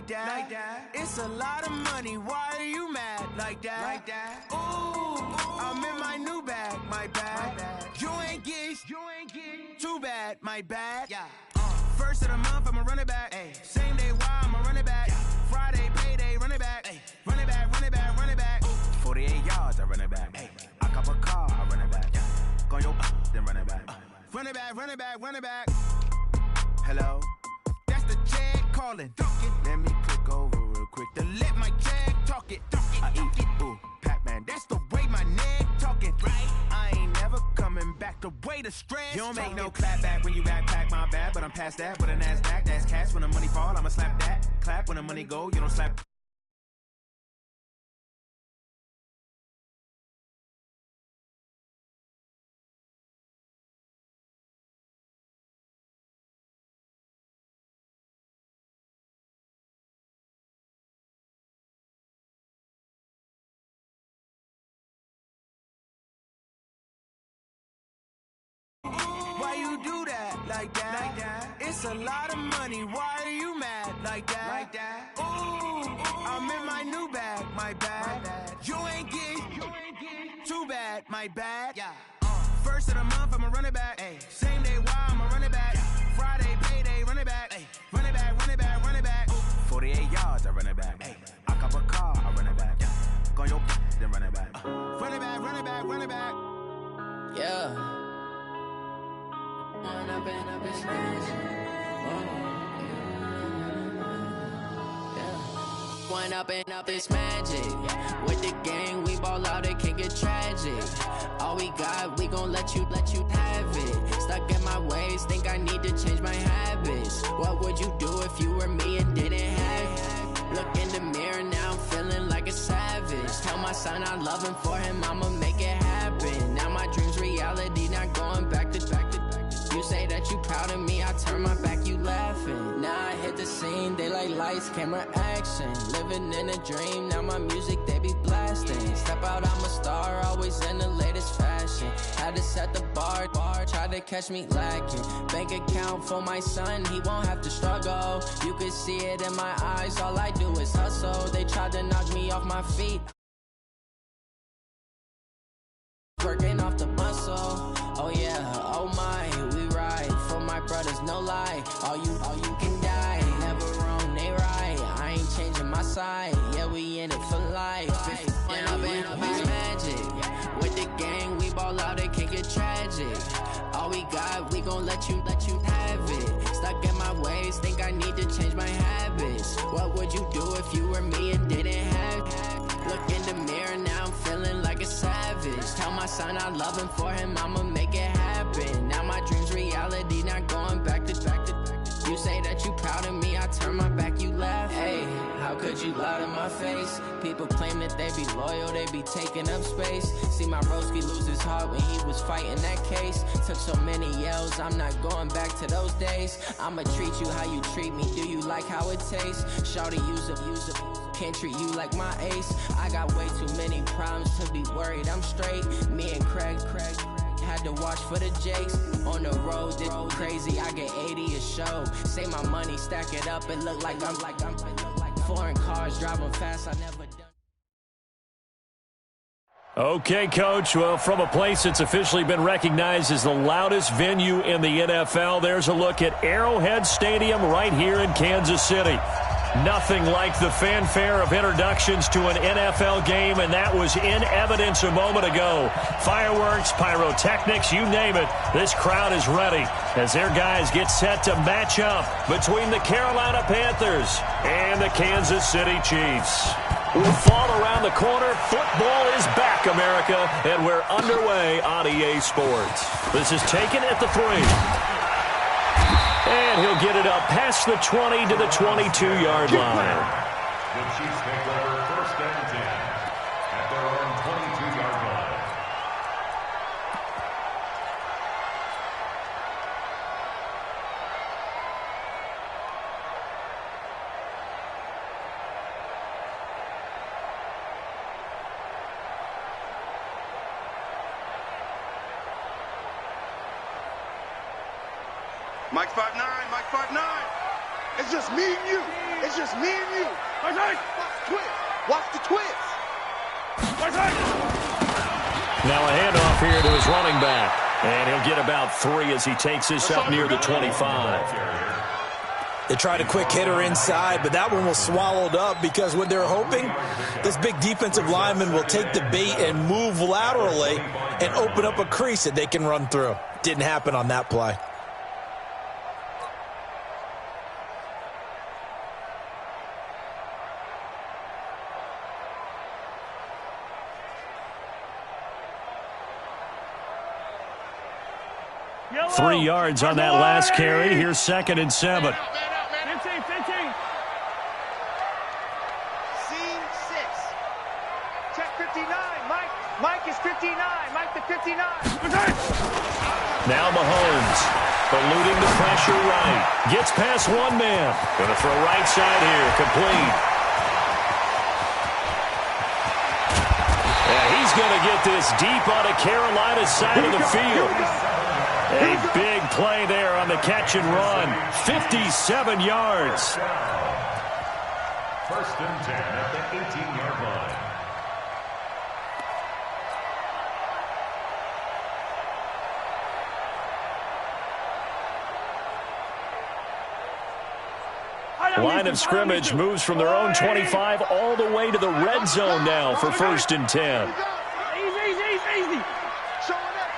that. It's a lot of money. Why are you mad like that? Ooh, I'm in my new bag, my bad. You ain't get too bad, my bad. Yeah. First of the month, I'ma run it back. Ay. Same day, why I'ma run it back. Friday, payday, run it back. Ay. Run it back, run it back, run it back. 48 yards, I run it back. Ay. I cop a car, I run it back. Go yo, then run it back. Run it back, run it back, run it back. Hello, that's the check calling. Let me click over real quick to let my check talk it. I eat it, ooh, Pac-Man, that's the way my neck talking. Right? I ain't never coming back the way the stress. You don't make no clap back when you backpack, my bad, but I'm past that. With a NASDAQ, that's cash. When the money fall, I'ma slap that. Clap when the money go, you don't slap. Why you do that like that? It's a lot of money. Why are you mad like that? Ooh, I'm in my new bag, my bad. You ain't get too bad, my bad. Yeah. First of the month, I'ma run it back. Ay. Same day, why I'ma run it back. Friday, payday, run it back. Ay. Run it back, run it back, run it back. 48 yards, I run it back. Ay. I cop a car, I run it back. Go yo, then run it back. Run it back, run it back, run it back. Yeah. Wind up in a bitch Wind up and up this magic. With the gang, we ball out, it can get tragic. All we got, we gon' let you have it. Stuck in my ways, think I need to change my habits. What would you do if you were me and didn't have it? Look in the mirror, now I'm feeling like a savage. Tell my son I love him, for him I'ma make it happen. Now my dream's reality, not going back to. You say that you proud of me, I turn my back, you laughing. Now I hit the scene, they like lights, camera, action. Living in a dream, now my music, they be blasting. Step out, I'm a star, always in the latest fashion. Had to set the bar, try to catch me lacking. Bank account for my son, he won't have to struggle. You can see it in my eyes, all I do is hustle. They tried to knock me off my feet, working off the muscle. Oh yeah, oh my, we ride for my brothers, no lie. All you can die, never wrong, they right. I ain't changing my side, yeah, we in it for life. When I've been up is magic. With the gang, we ball out, it can get tragic. All we got, we gon' let you have it. Stuck in my ways, think I need to change my habits. What would you do if you were me and didn't have it? Look in the mirror, now I'm feeling like a savage. Tell my son I love him, for him I'ma make it happen. Now my dream's reality, not going back to. You say that you proud of me, I turn my back, you laugh. Hey, how could you lie to my face? People claim that they be loyal, they be taking up space. See my broski lose his heart when he was fighting that case. Took so many yells, I'm not going back to those days. I'ma treat you how you treat me, do you like how it tastes? Shawty, use up. Can't treat you like my ace. I got way too many problems to be worried, I'm straight. Me and Craig had to watch for the Jakes. On the road, did crazy, I get 80 a show. Say my money, stack it up, it look like I'm foreign cars, driving fast, I never done. Okay, Coach. Well, from a place that's officially been recognized as the loudest venue in the NFL, there's a look at Arrowhead Stadium right here in Kansas City. Nothing like the fanfare of introductions to an NFL game, and that was in evidence a moment ago. Fireworks, pyrotechnics, you name it. This crowd is ready as their guys get set to match up between the Carolina Panthers and the Kansas City Chiefs. With fall around the corner, football is back, America, and we're underway on EA Sports. This is taken at the 3. And he'll get it up past the 20 to the 22-yard line. The Chiefs take over first and 10 at their own 22-yard line. Mike 5'9", Mike 5'9". It's just me and you. It's just me and you. Watch the twist. Now a handoff here to his running back. And he'll get about 3 as he takes this up near the 25. They tried a quick hitter inside, but that one was swallowed up because what they're hoping, this big defensive lineman will take the bait and move laterally and open up a crease that they can run through. Didn't happen on that play. Yellow. 3 yards on that last carry. Here's 2nd and 7. 15. Scene 6. Check 59. Mike is 59. Mike the 59. Now Mahomes, eluding the pressure right. Gets past one man. Going to throw right side here. Complete. And he's going to get this deep on the Carolina side of the field. A big play there on the catch and run. 57 yards. 1st and 10 at the 18-yard line. Line of scrimmage moves from their own 25 all the way to the red zone now for 1st and 10. Easy. Showing up.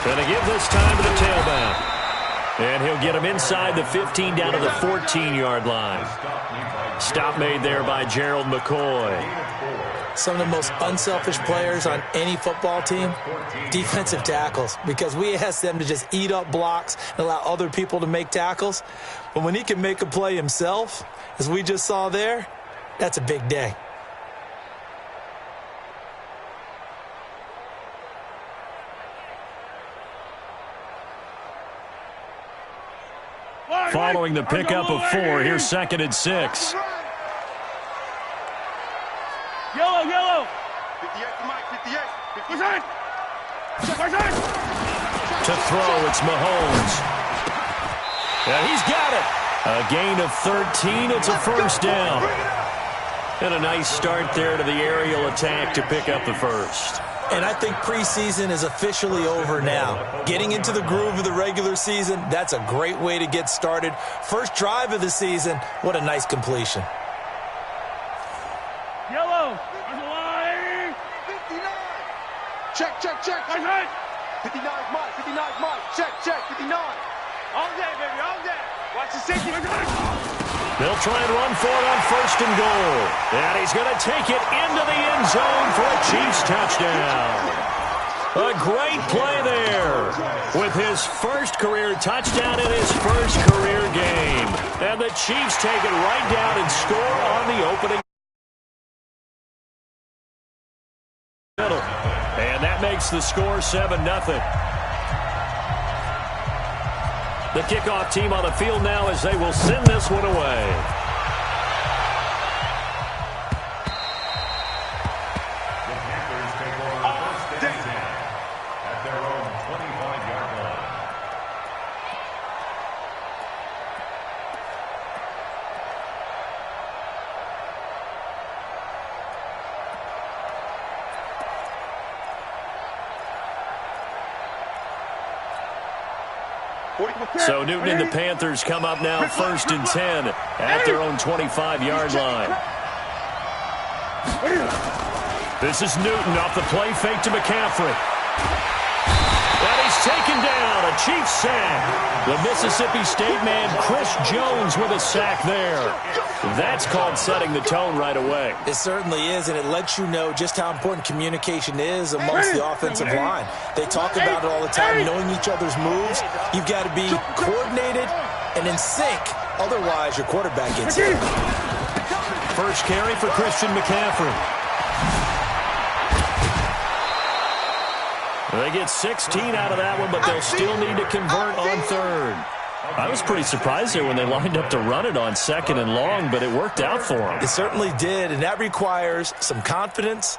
Going to give this time to the tailback. And he'll get him inside the 15 down to the 14-yard line. Stop made there by Gerald McCoy. Some of the most unselfish players on any football team, defensive tackles, because we ask them to just eat up blocks and allow other people to make tackles. But when he can make a play himself, as we just saw there, that's a big day. Following the pickup of 4, here's 2nd and 6. Yellow. 58 to Mike. 58. To throw, it's Mahomes. Yeah, he's got it. A gain of 13. It's a 1st down. And a nice start there to the aerial attack to pick up the 1st. And I think preseason is officially over now. Getting into the groove of the regular season, that's a great way to get started. First drive of the season, what a nice completion. Yellow. 59. Check. 59's Mike. 59's Mike. Check. 59. All day, baby. All day. Watch the safety. They'll try and run for it on 1st and goal. And he's going to take it into the end zone for a Chiefs touchdown. A great play there with his 1st career touchdown in his 1st career game. And the Chiefs take it right down and score on the opening. And that makes the score 7-0. The kickoff team on the field now as they will send this one away. The Panthers take over 1st and 10 at their own 25-yard line. So Newton and the Panthers come up now 1st and 10 at their own 25-yard line. This is Newton off the play fake to McCaffrey. And he's taken down, a Chiefs sack. The Mississippi State man, Chris Jones, with a sack there. That's called setting the tone right away. It certainly is, and it lets you know just how important communication is amongst the offensive line. They talk about it all the time, knowing each other's moves. You've got to be coordinated and in sync. Otherwise, your quarterback gets hit. First carry for Christian McCaffrey. They get 16 out of that one, but they'll still need to convert on 3rd. I was pretty surprised there when they lined up to run it on 2nd and long, but it worked out for them. It certainly did, and that requires some confidence,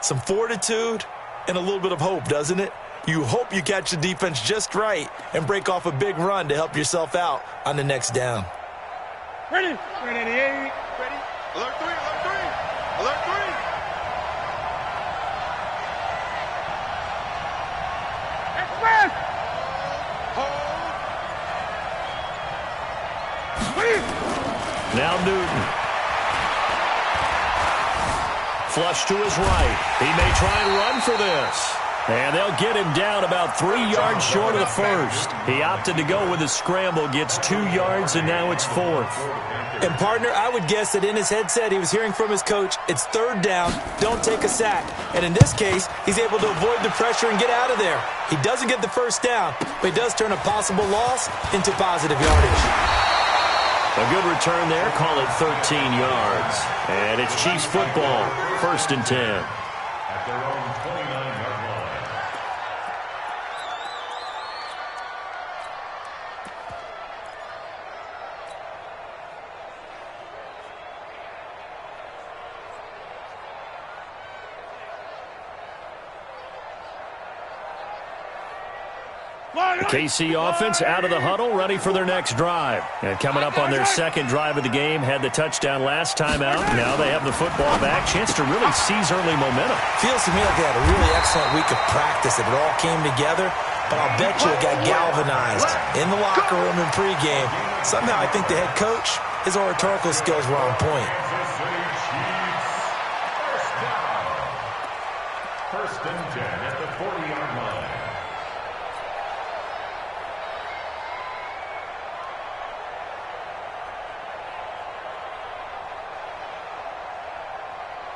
some fortitude, and a little bit of hope, doesn't it? You hope you catch the defense just right and break off a big run to help yourself out on the next down. Ready. Ready. Ready. Alert 3. Alert 3. Alert 3. Express. Now Newton. Flush to his right. He may try and run for this. And they'll get him down about 3 yards short of the first. He opted to go with a scramble, gets 2 yards, and now it's 4th. And, partner, I would guess that in his headset he was hearing from his coach, it's 3rd down, don't take a sack. And in this case, he's able to avoid the pressure and get out of there. He doesn't get the first down, but he does turn a possible loss into positive yardage. A good return there, call it 13 yards. And it's Chiefs football, 1st and 10. At their own 29-yard line. The KC offense out of the huddle, ready for their next drive. And coming up on their second drive of the game, had the touchdown last time out. Now they have the football back. Chance to really seize early momentum. Feels to me like they had a really excellent week of practice. It all came together, but I'll bet you it got galvanized in the locker room and pregame. Somehow I think the head coach, his oratorical skills were on point. First and 10 at the 40-yard line.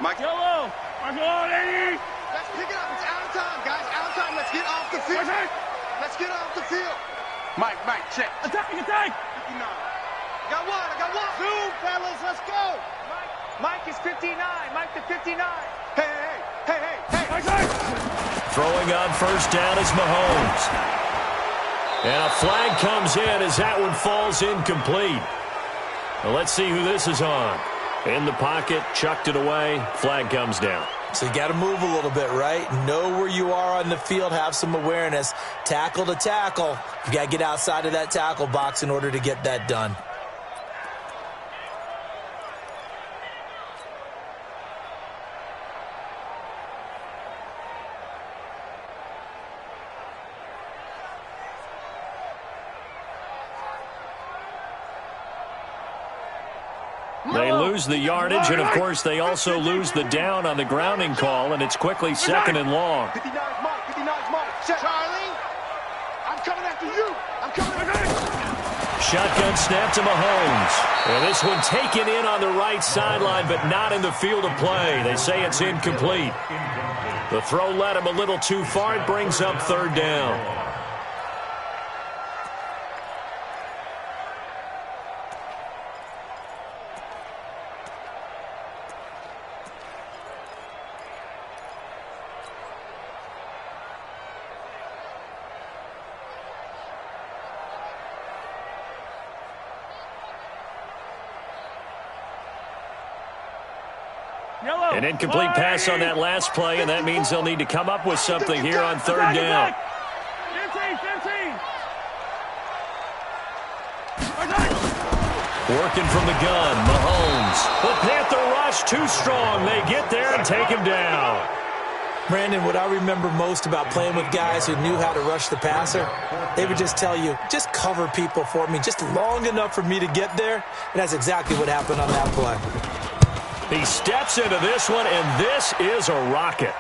Mike. Yellow. Mark it on, 80. Let's pick it up. It's out of time, guys. Out of time. Let's get off the field. Let's get off the field. Mike, check. Attack. 59. I got one. Zoom, fellas. Let's go. Mike is 59. Mike the 59. Hey. Throwing on first down is Mahomes. And a flag comes in as that one falls incomplete. Well, let's see who this is on. In the pocket, chucked it away, flag comes down. So you got to move a little bit, right? Know where you are on the field, have some awareness. Tackle to tackle. You got to get outside of that tackle box in order to get that done. They lose the yardage, and, of course, they also lose the down on the grounding call, and it's quickly 2nd and long. 59 Mike. Charlie, I'm coming after you. Shotgun snap to Mahomes. And this one taken in on the right sideline, but not in the field of play. They say it's incomplete. The throw led him a little too far. It brings up 3rd down. An incomplete pass on that last play, and that means they'll need to come up with something here on 3rd down. 15. Working from the gun, Mahomes. The Panther rush too strong. They get there and take him down. Brandon, what I remember most about playing with guys who knew how to rush the passer, they would just tell you, just cover people for me, just long enough for me to get there. And that's exactly what happened on that play. He steps into this one, and this is a rocket.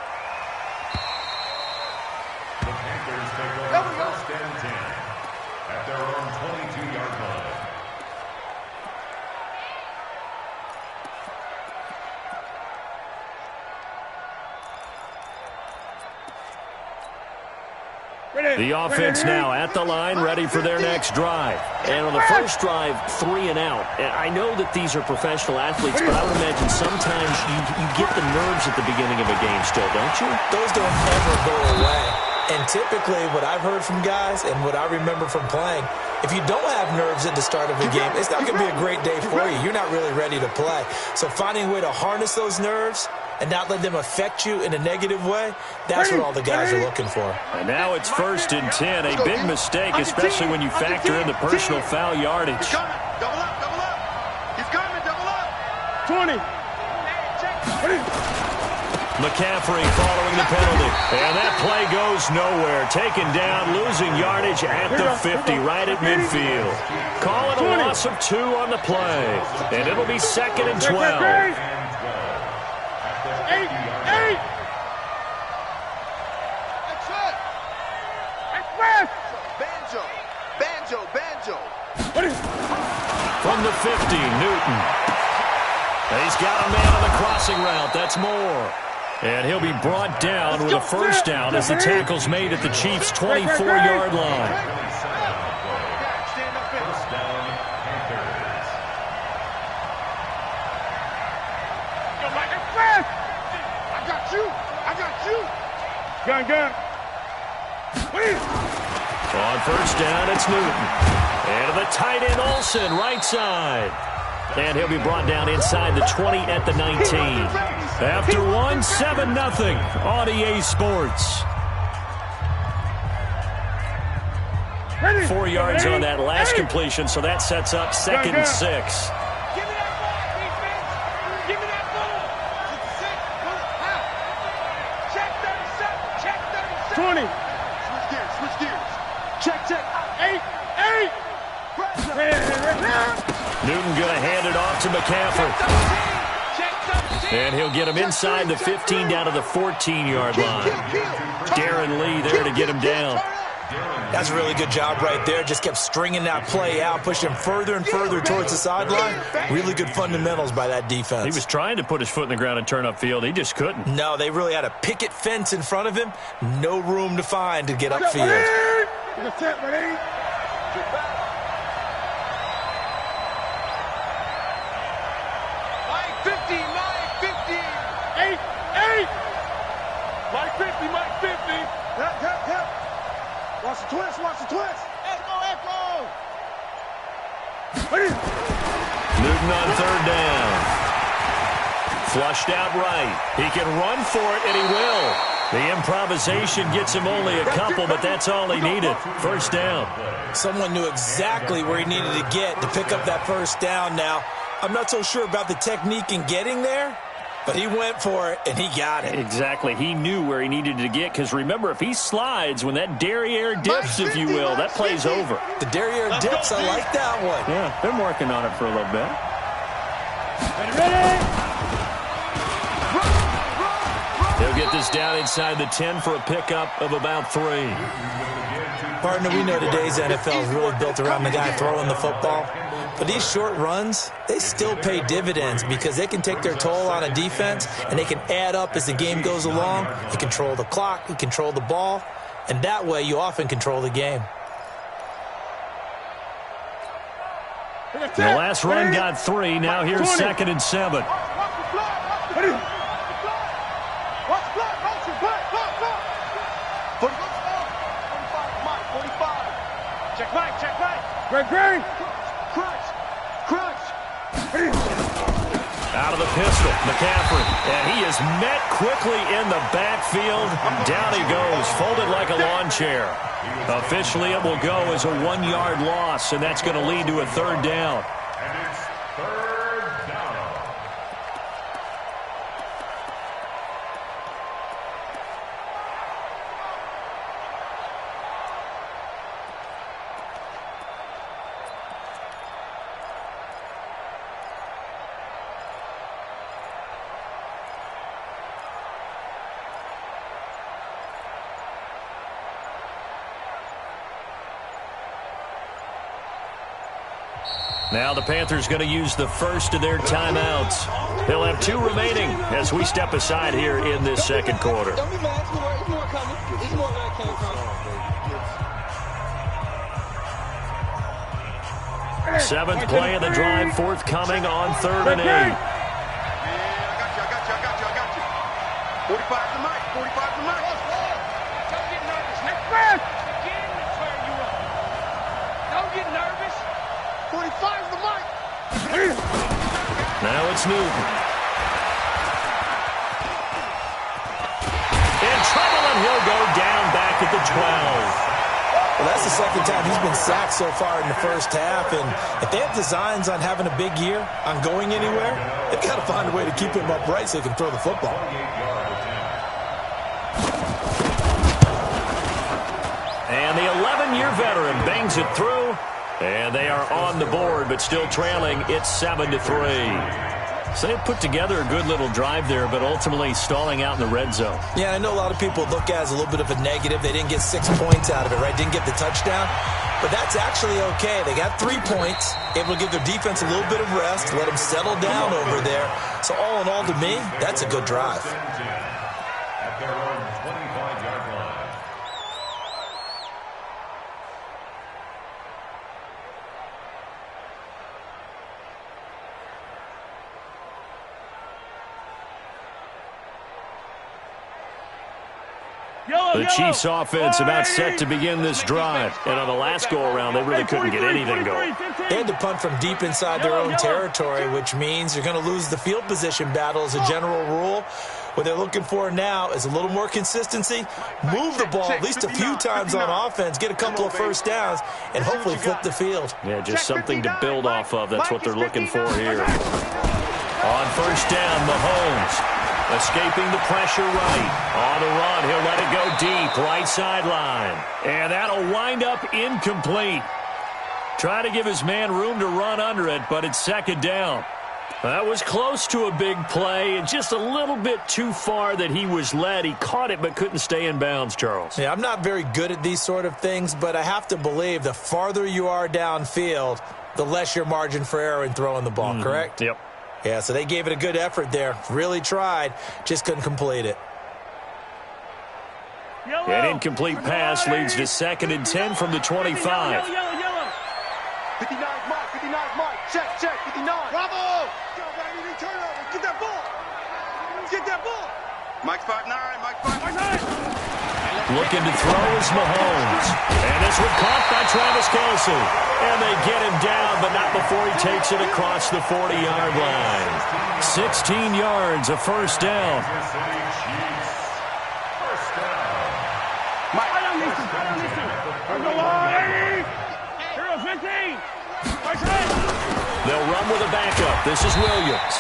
The Panthers take over 1st and 10 at their own 22-yard line. The offense now at the line, ready for their next drive. And on the first drive, 3 and out. I know that these are professional athletes, but I would imagine sometimes you get the nerves at the beginning of a game still, don't you? Those don't ever go away. And typically what I've heard from guys and what I remember from playing, if you don't have nerves at the start of a game, it's not going to be a great day for you. You're not really ready to play. So finding a way to harness those nerves and not let them affect you in a negative way, that's what all the guys are looking for. And now it's 1st and 10, a big mistake, especially when you factor in the personal foul yardage. He's coming. Double up, double up. He's coming, double up. 20. McCaffrey following the penalty. And that play goes nowhere. Taken down, losing yardage at the 50, right at midfield. Call it a loss of 2 on the play. And it'll be 2nd and 12. 8. Express. Banjo. From the 50, Newton. He's got a man on the crossing route. That's Moore. And he'll be brought down with a first down as the tackle's made at the Chiefs' 24-yard line. First down, Panthers. Express. I got you. Gun. On first down, it's Newton. And to the tight end, Olsen, right side. And he'll be brought down inside the 20 at the 19. After 1, 7-0 on EA Sports. 4 yards on that last completion, so that sets up 2nd and 6. Give me that ball, defense. Give me that ball. 6. Check 37. Check 37. 20. Switch gears. Check. 8. Newton going to hand it off to McCaffrey. And he'll get him inside the 15 down to the 14-yard line. Darren Lee there to get him down. That's a really good job right there. Just kept stringing that play out, pushing him further and further towards the sideline. Really good fundamentals by that defense. He was trying to put his foot in the ground and turn upfield. He just couldn't. No, they really had a picket fence in front of him. No room to find to get upfield. Mike 50. Hip. Watch the twist. Echo. Newton on 3rd down. Flushed out right. He can run for it, and he will. The improvisation gets him only a couple, but that's all he needed. First down. Someone knew exactly where he needed to get to pick up that first down now. I'm not so sure about the technique in getting there, but he went for it, and he got it. Exactly. He knew where he needed to get, because remember, if he slides, when that derriere dips, if you will, that play's over. The derriere dips, I like that one. Yeah, been working on it for a little bit. Ready. He'll get this down inside the 10 for a pickup of about 3. Partner, we know today's NFL is really built around the guy throwing the football. But these short runs, they still pay dividends because they can take their toll on a defense, and they can add up as the game goes along. You control the clock, you control the ball, and that way you often control the game. The last run got 3. Now here's 2nd and 7. Check Mike. Great. Crunch. Out of the pistol, McCaffrey. And he is met quickly in the backfield. Down he goes, folded like a lawn chair. Officially, it will go as a 1-yard loss, and that's going to lead to a 3rd down. And it's 3rd down. Now the Panthers going to use the first of their timeouts. They'll have 2 remaining as we step aside here in this second quarter. Don't be mad. It's more coming. It's more where it came from. 7th play of the drive, forthcoming on 3rd and 8. I got you. 45 to Mike. Don't get nervous. Express. Again, that's where you are. Don't get nervous. 45 to Mike. Now it's Newton. That's the second time he's been sacked so far in the first half. And if they have designs on having a big year, on going anywhere, they've got to find a way to keep him upright so he can throw the football. And the 11-year veteran bangs it through. And they are on the board, but still trailing. It's 7-3. So they put together a good little drive there, but ultimately stalling out in the red zone. Yeah, I know a lot of people look at it as a little bit of a negative. They didn't get 6 points out of it, right? Didn't get the touchdown. But that's actually okay. They got 3 points, able to give their defense a little bit of rest, let them settle down over there. So all in all, to me, that's a good drive. At their own 25-yard line. The Chiefs offense about set to begin this drive. And on the last go-around, they really couldn't get anything going. They had to punt from deep inside their own territory, which means you're going to lose the field position battle as a general rule. What they're looking for now is a little more consistency, move the ball at least a few times on offense, get a couple of first downs, and hopefully flip the field. Yeah, just something to build off of. That's what they're looking for here. On first down, Mahomes. Escaping the pressure right. On the run, he'll let it go deep, right sideline. And that'll wind up incomplete. Trying to give his man room to run under it, but it's second down. That was close to a big play, and just a little bit too far that he was led. He caught it but couldn't stay in bounds, Charles. Yeah, I'm not very good at these sort of things, but I have to believe the farther you are downfield, the less your margin for error in throwing the ball, correct? Yep. Yeah, so they gave it a good effort there. Really tried, just couldn't complete it. An incomplete pass leads to 2nd and 10 from the 25. 59, Mike, 59, Mike. Check, 59. Bravo! Go, baby, turn over. Get that ball. Get that ball. Mike's 5'9", Mike's 5'9". Looking to throw is Mahomes. And this one caught by Travis Kelce. And they get him down, but not before he takes it across the 40-yard line. 16 yards, a first down. I don't listen. On the line. Hero 15. They'll run with a backup. This is Williams.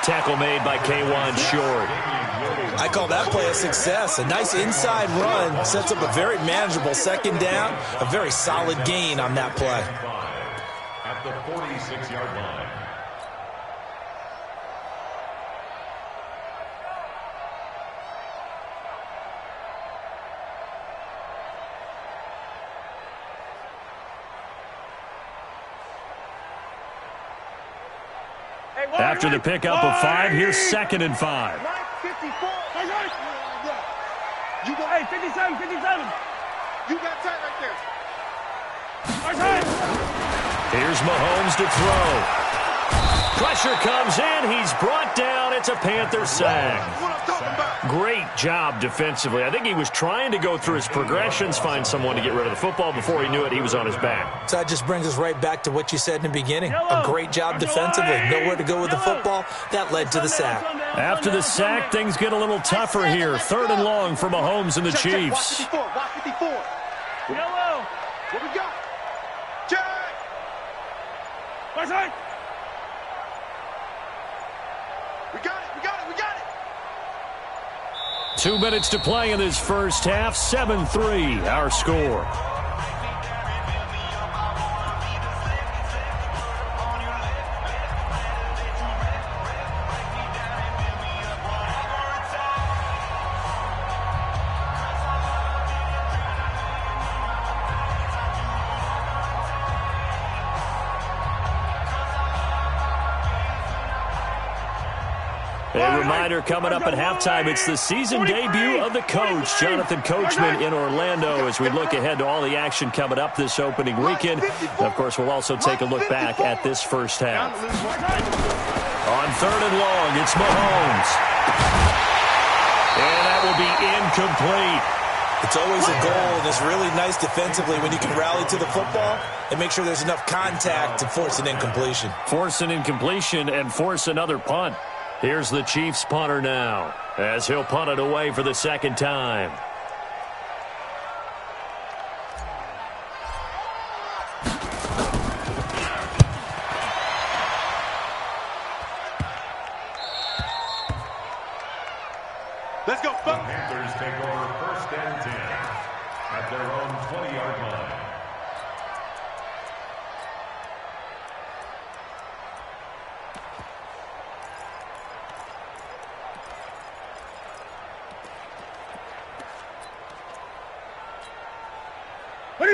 Tackle made by K'Wan Short. I call that play a success. A nice inside run sets up a very manageable second down. A very solid gain on that play. At the 46-yard line. After the pickup of 5, here's 2nd and 5. 54. Hey, 57. You got tight right there. Here's Mahomes to throw. Pressure comes in. He's brought down. It's a Panther sack. What I'm talking about. Great job defensively. I think he was trying to go through his progressions, find someone to get rid of the football. Before he knew it, he was on his back. So that just brings us right back to what you said in the beginning. A great job defensively. Nowhere to go with the football. That led to the sack. After the sack, things get a little tougher here. 3rd and long for Mahomes and the Chiefs. Watch 54. Yellow. What we got? Check. Right side. We got it. 2 minutes to play in this first half. 7-3, our score. A reminder coming up at halftime, it's the season debut of the coach, Jonathan Coachman, in Orlando, as we look ahead to all the action coming up this opening weekend. And of course, we'll also take a look back at this first half. On 3rd and long, it's Mahomes. And that will be incomplete. It's always a goal, and it's really nice defensively when you can rally to the football and make sure there's enough contact to force an incompletion. Force an incompletion and force another punt. Here's the Chiefs punter now, as he'll punt it away for the 2nd time. Panthers take over 1st and 10 at their own 20-yard line.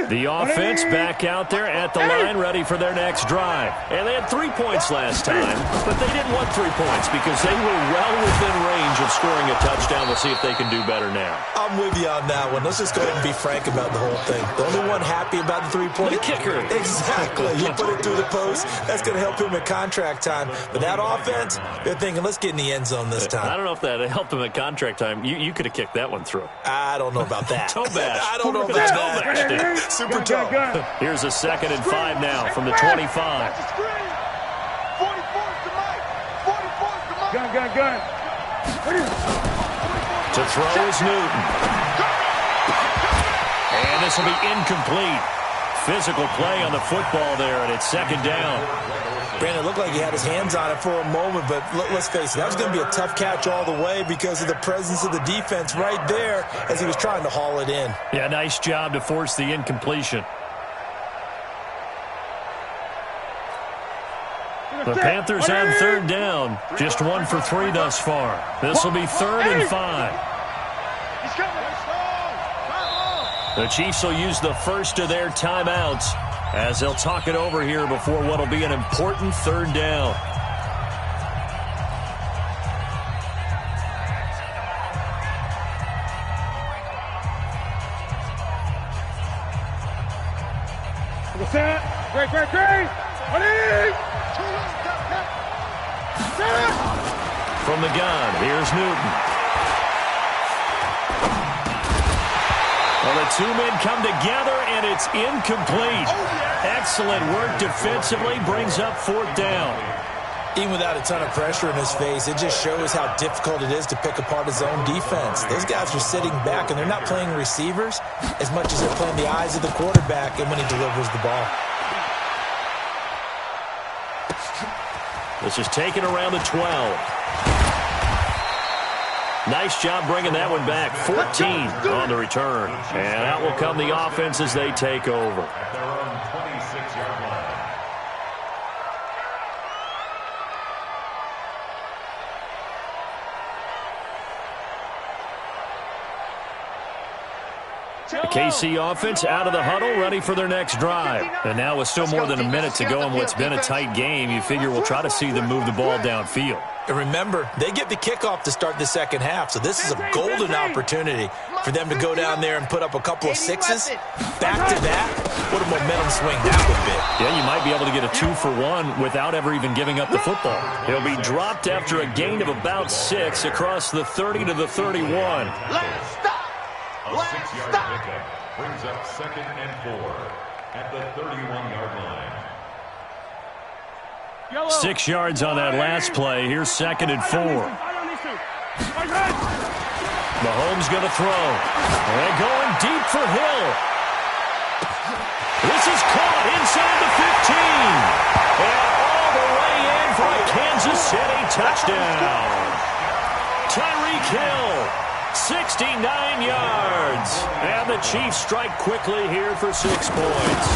The offense back out there at the line, ready for their next drive. And they had 3 points last time, but they didn't want 3 points because they were well within range of scoring a touchdown. We'll see if they can do better now. I'm with you on that one. Let's just go ahead and be frank about the whole thing. The only one happy about the 3-point. The kicker. Exactly. You put it through the post. That's going to help him at contract time. But that offense, they're thinking, let's get in the end zone this time. I don't know if that helped him at contract time. You could have kicked that one through. I don't know about that. Toe bash. I don't know about that. Super tough. Here's a 2nd and 5 now from the 25. 44's to Mike. 44's to Mike. Gun. To throw is Newton. And this will be incomplete. Physical play on the football there, and it's 2nd down. Brandon, it looked like he had his hands on it for a moment, but let's face it, that was going to be a tough catch all the way because of the presence of the defense right there as he was trying to haul it in. Yeah, nice job to force the incompletion. The Panthers on 3rd down. Just 1 for 3 thus far. This will be 3rd and 5. He's coming. The Chiefs will use the first of their timeouts as they'll talk it over here before what will be an important 3rd down. Great. From the gun, here's Newton. Well, the 2 men come together, and it's incomplete. Excellent work defensively, brings up 4th down. Even without a ton of pressure in his face, it just shows how difficult it is to pick apart his own defense. Those guys are sitting back, and they're not playing receivers as much as they're playing the eyes of the quarterback and when he delivers the ball. This is taken around the 12. Nice job bringing that one back. 14 on the return. And out will come the offense as they take over. At their own 26-yard line. The KC offense out of the huddle, ready for their next drive. And now with still more than a minute to go in what's been a tight game, you figure we'll try to see them move the ball downfield. And remember, they get the kickoff to start the 2nd half, so this is a golden opportunity for them to go down there and put up a couple of 6s. Back to that, what a momentum swing that would be. Yeah, you might be able to get a 2-for-1 without ever even giving up the football. He'll be dropped after a gain of about 6 across the 30 to the 31. Let's stop. A 6-yard pickup brings up 2nd and 4 at the 31-yard line. 6 yards on that last play. Here's 2nd and 4. Mahomes going to throw. And going deep for Hill. This is caught inside the 15. And all the way in for a Kansas City touchdown. Tyreek Hill. 69 yards. And the Chiefs strike quickly here for 6 points.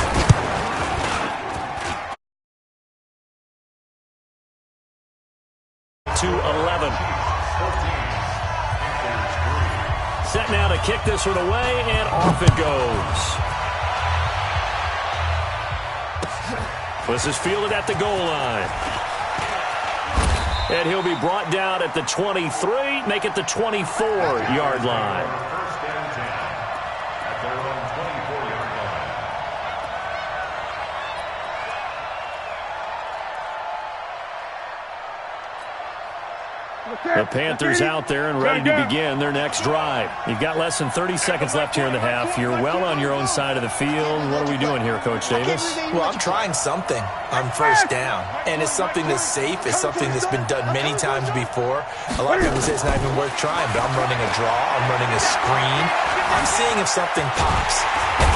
To 11. Set now to kick this one away, and off it goes. This is fielded at the goal line. And he'll be brought down at the 23, make it the 24-yard line. 1st and 10 at their own 24-yard line. The Panthers out there and ready to begin their next drive. You've got less than 30 seconds left here in the half. You're well on your own side of the field. What are we doing here, Coach Davis? Well, I'm trying something on 1st down, and it's something that's safe. It's something that's been done many times before. A lot of people say it's not even worth trying, but I'm running a draw. I'm running a screen. I'm seeing if something pops.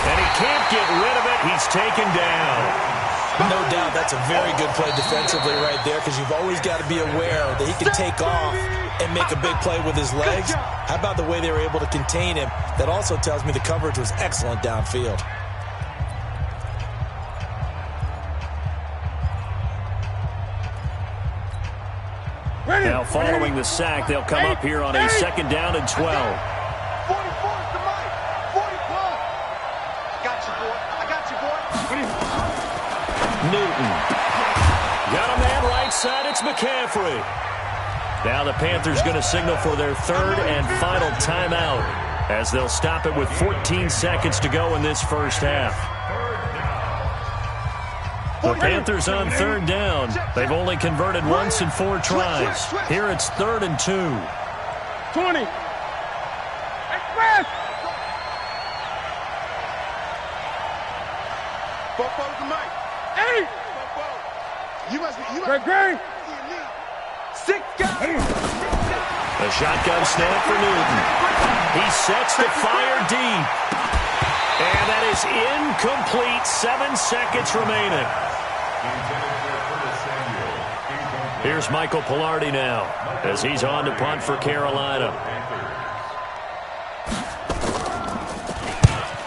And he can't get rid of it. He's taken down. No doubt that's a very good play defensively right there, because you've always got to be aware that he can take off and make a big play with his legs. How about the way they were able to contain him? That also tells me the coverage was excellent downfield. Now following the sack, they'll come up here on a 2nd down and 12. 44 is the mic. 44. I got you, boy. I got you, boy. Newton. Got a man right side. It's McCaffrey. Now the Panthers going to signal for their 3rd and final timeout, as they'll stop it with 14 seconds to go in this first half. The Panthers on 3rd down. They've only converted once in 4 tries. Here it's 3rd and 2. 20. Express. Fofo's the mic. 8. Fofo. You must be. Great. 6 guys. A shotgun snap for Newton. He sets the fire deep. And that is incomplete. 7 seconds remaining. Here's Michael Pilardi now, as he's on to punt for Carolina.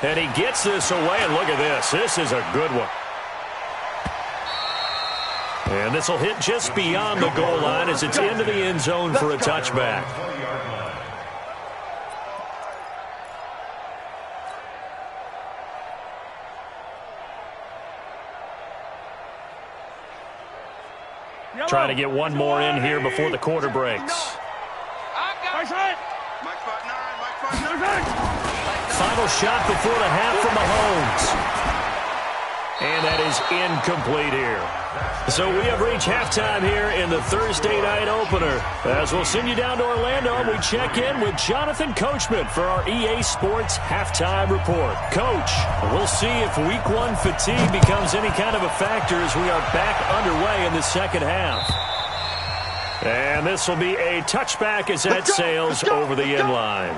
And he gets this away, and look at this. This is a good one. And this will hit just beyond the goal line as it's into the end zone for a touchback. Trying to get one more in here before the quarter breaks. Final shot before the half from Mahomes. And that is incomplete here. So we have reached halftime here in the Thursday night opener. As we'll send you down to Orlando, and we check in with Jonathan Coachman for our EA Sports Halftime Report. Coach, we'll see if Week 1 fatigue becomes any kind of a factor as we are back underway in the second half. And this will be a touchback as that sails over the end line.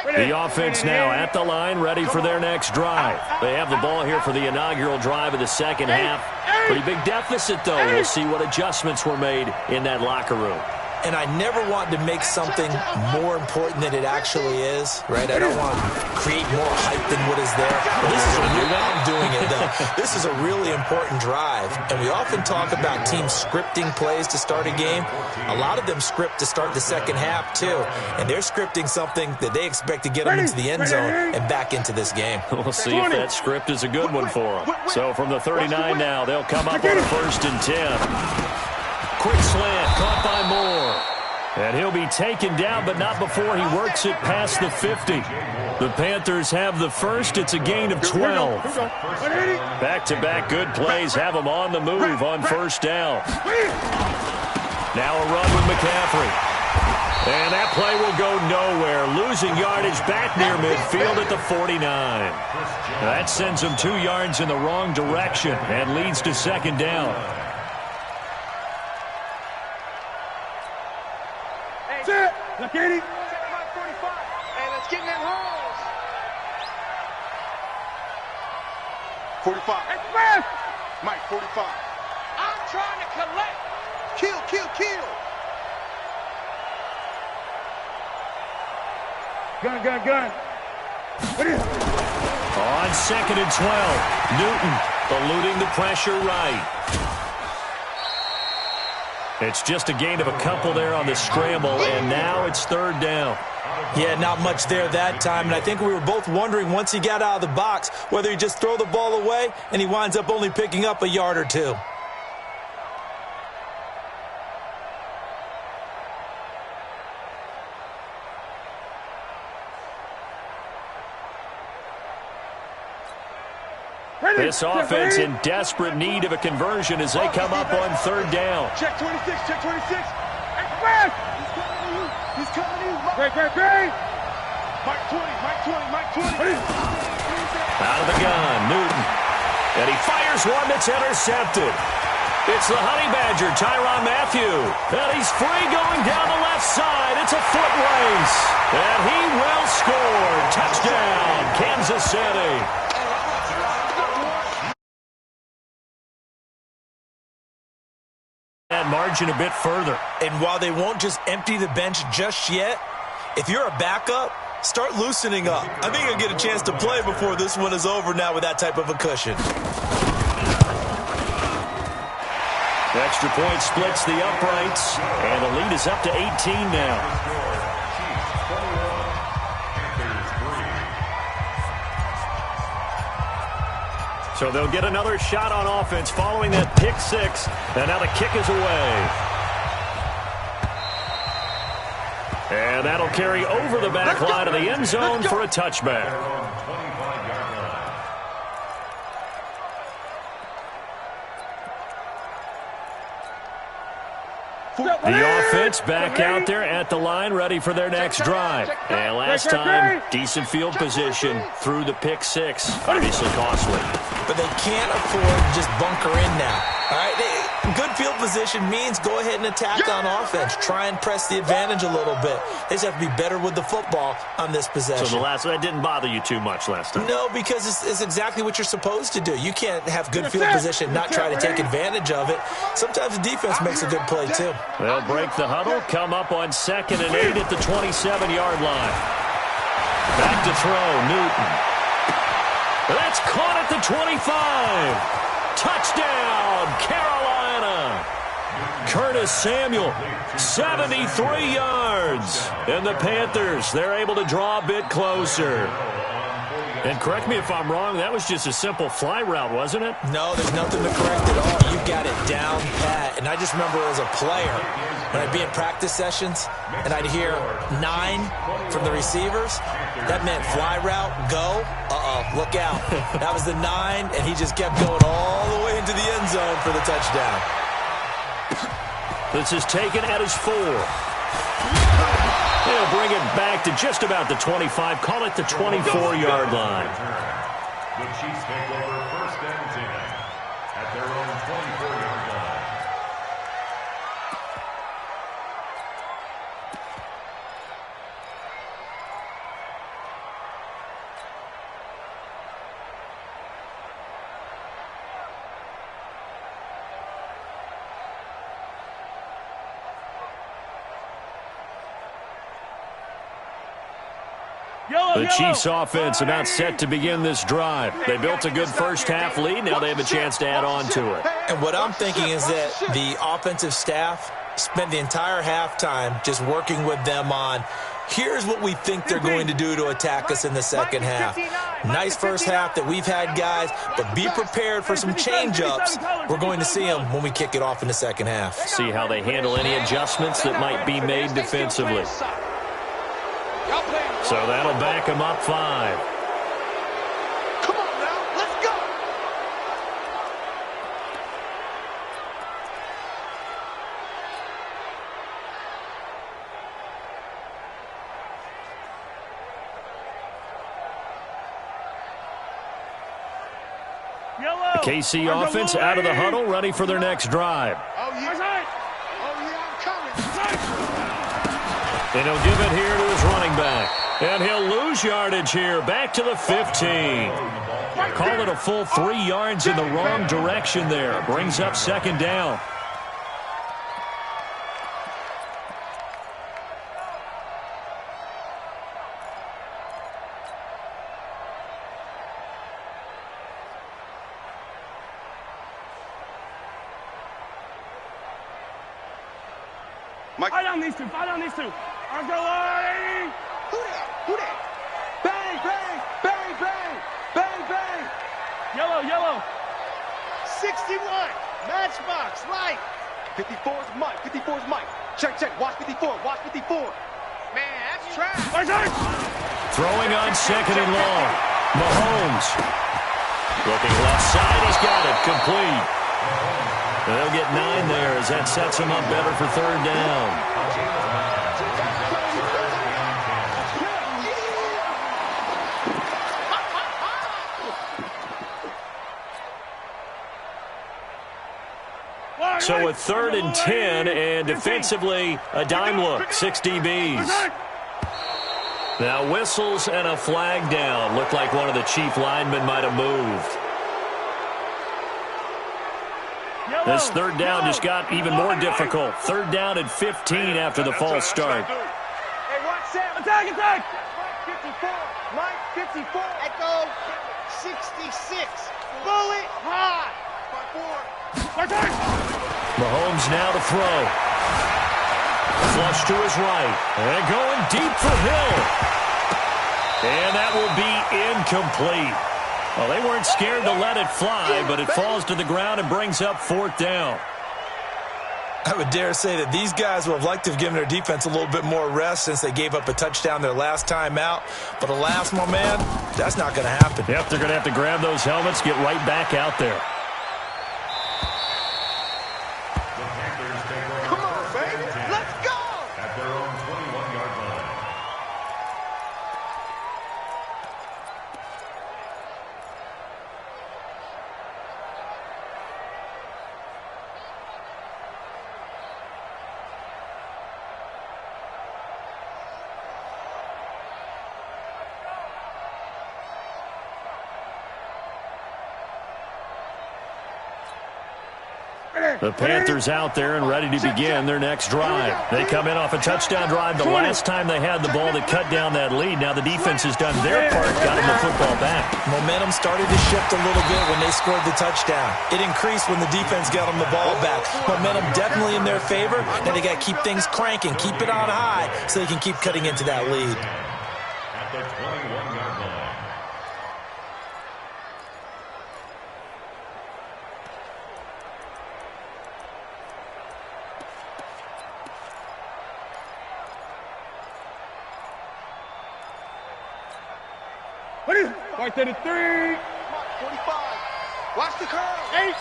The offense now at the line, ready for their next drive. They have the ball here for the inaugural drive of the second half. Pretty big deficit, though. We'll see what adjustments were made in that locker room. And I never want to make something more important than it actually is, right? I don't want to create more hype than what is there. But this is I'm doing it, though. This is a really important drive. And we often talk about teams scripting plays to start a game. A lot of them script to start the second half, too. And they're scripting something that they expect to get them into the end zone and back into this game. We'll see if that script is a good one for them. So from the 39 now, they'll come up on a 1st and 10. Quick slant, caught by Moore. And he'll be taken down, but not before he works it past the 50. The Panthers have the first. It's a gain of 12. Back-to-back good plays have them on the move on 1st down. Now a run with McCaffrey. And that play will go nowhere. Losing yardage back near midfield at the 49. That sends them 2 yards in the wrong direction and leads to 2nd down. Look at it. Hey, let's get in that holes. 45. Express. Mike, 45. I'm trying to collect. Kill. Gun. What is it? On 2nd and 12, Newton eluding the pressure right. It's just a gain of a couple there on the scramble, and now it's 3rd down. Yeah, not much there that time, and I think we were both wondering once he got out of the box whether he just throw the ball away, and he winds up only picking up a yard or 2. This offense in desperate need of a conversion as they come up on 3rd down. Check 26. Express. He's coming in. Great. Mike 20. Out of the gun, Newton. And he fires one that's intercepted. It's the Honey Badger, Tyrann Mathieu. And he's free going down the left side. It's a foot race. And he will score. Touchdown, Kansas City. That margin a bit further. And while they won't just empty the bench just yet, if you're a backup, start loosening up. I think you'll get a chance to play before this one is over now with that type of a cushion. The extra point splits the uprights, and the lead is up to 18 now. So they'll get another shot on offense following that pick six, and now the kick is away. And that'll carry over the back line of the end zone for a touchback. The offense back out there at the line, ready for their next drive. And last time, decent field position through the pick six. Obviously costly. But they can't afford to just bunker in now. All right, good field position means go ahead and attack on offense. Try and press the advantage a little bit. They just have to be better with the football on this possession. So that didn't bother you too much last time? No, because it's exactly what you're supposed to do. You can't have good field position, not try to take advantage of it. Sometimes the defense makes a good play, too. They'll break the huddle, come up on 2nd and 8 at the 27-yard line. Back to throw, Newton. That's caught at the 25. Touchdown, Carolina. Curtis Samuel, 73 yards. And the Panthers, they're able to draw a bit closer. And correct me if I'm wrong, that was just a simple fly route, wasn't it? No, there's nothing to correct at all. You got it down pat. And I just remember as a player, when I'd be in practice sessions and I'd hear 9 from the receivers, that meant fly route, go, look out. That was the 9, and he just kept going all the way into the end zone for the touchdown. This is taken at his 4. They'll bring it back to just about the 25. Call it the 24-yard line. The Chiefs take over 1st and 10 at their own 24-yard line. The Chiefs offense about set to begin this drive. They built a good first half lead. Now they have a chance to add on to it. And what I'm thinking is that the offensive staff spent the entire halftime just working with them on, here's what we think they're going to do to attack us in the second half. Nice first half that we've had, guys, but be prepared for some change-ups. We're going to see them when we kick it off in the second half. See how they handle any adjustments that might be made defensively. So that'll back them up 5. Come on now, let's go. The KC offense out of the huddle, ready for their next drive. Oh, yeah. I'm coming. And he'll give it here to his running back. And he'll lose yardage here, back to the 15. Call it a full 3 yards in the wrong direction there. Brings up 2nd down. Fight on these two. NardGoHard's. Who that? Bang, bang, bang, bang, bang, bang. Yellow. 61. Matchbox, right. 54's Mike. Check. Watch 54. Man, that's trash. Throwing on 2nd and long. Mahomes. Looking left side. He's got it. Complete. They'll get 9 there as that sets him up better for 3rd down. So a 3rd and 10, and defensively, a dime look, 6 DBs. Now whistles and a flag down. Looked like one of the chief linemen might have moved. This third down just got even more difficult. Third down at 15 after the false start. Hey, watch Sam. Attack, attack. Mike 54. Echo 66. Bullet high. Mahomes now to throw. Flush to his right. And going deep for Hill. And that will be incomplete. Well, they weren't scared to let it fly, but it falls to the ground and brings up fourth down. I would dare say that these guys would have liked to have given their defense a little bit more rest since they gave up a touchdown their last time out. But alas, my man, that's not going to happen. Yep, they're going to have to grab those helmets, get right back out there. Come on, baby. Let's go. At their own 21-yard line. The Panthers out there and ready to begin their next drive. They come in off a touchdown drive the last time they had the ball that cut down that lead. Now the defense has done their part, got them the football back. Momentum started to shift a little bit when they scored the touchdown. It increased when the defense got them the ball back. Momentum definitely in their favor. Now they got to keep things cranking, keep it on high so they can keep cutting into that lead. At the 21-yard line. Right to the 3. 45. Watch the curl. 8.